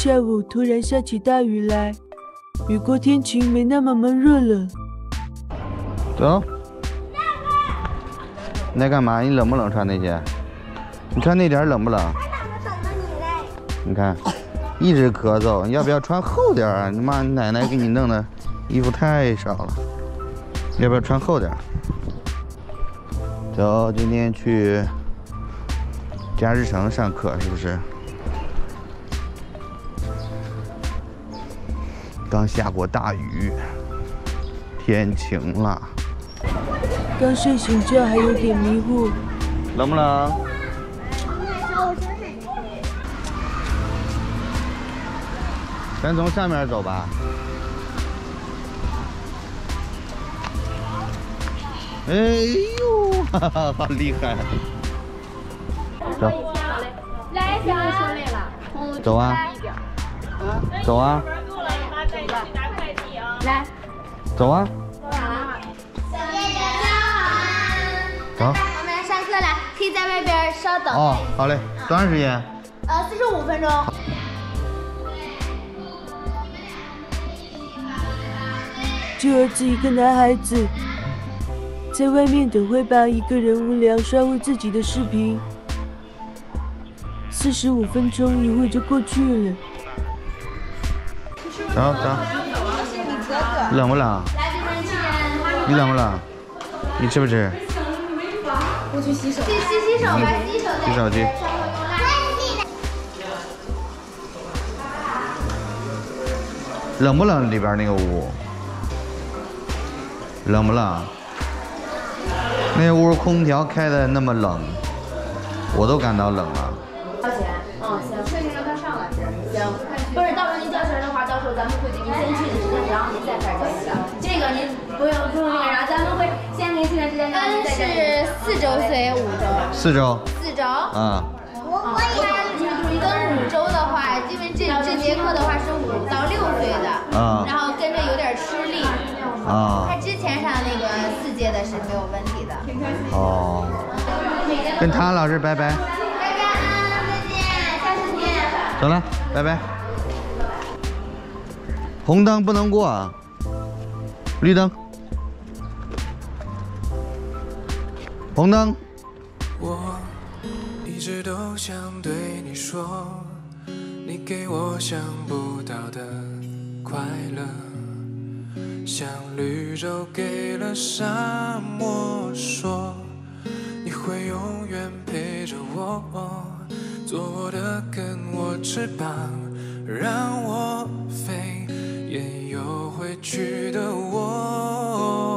下午突然下起大雨来，雨过天晴，没那么闷热了。走。你在干嘛？你冷不冷穿那些？你穿那点冷不冷？你看，一直咳嗽，你要不要穿厚点啊？你妈奶奶给你弄的衣服太少了，要不要穿厚点？走，今天去嘉实城上课是不是？刚下过大雨，天晴了。刚睡醒觉还有点迷糊。冷不冷？咱从上面走吧。哎呦，哈哈，好厉害！走。来，小兄弟了。走啊！走啊！来，走啊！走。我们来上课了，可以在外边稍等。哦，好嘞，多长时间？45分钟。就儿子一个男孩子，在外面等会吧，一个人无聊刷会自己的视频。45分钟，一会就过去了。走走。冷不冷？你冷不冷？你吃不吃？我去洗手。去洗手吧，洗手。洗手去。冷不冷？里边那个屋？冷不冷？那屋空调开的那么冷，我都感到冷了。交钱，行，确定让他上来。行，不是，到时候您交钱的话，到时候咱们会给您先去的时间，然后您再开始交钱。这个您不用那个啥，咱们会先给您去的时间，然后您再交。是4周岁5周？4周。4周。啊。跟5周的话，因为这节课的话是5到6岁的，然后跟着有点吃力。他之前上那个4节的是没有问题的。哦。跟谭老师拜拜。拜拜啊，再见，下次见。走了，拜拜。红灯不能过，绿灯。红灯。我一直都想对你说，你给我想不到的快乐，像绿洲给了沙漠说，你会永远陪着我，做我的跟我翅膀，让我飞，也有回去的我。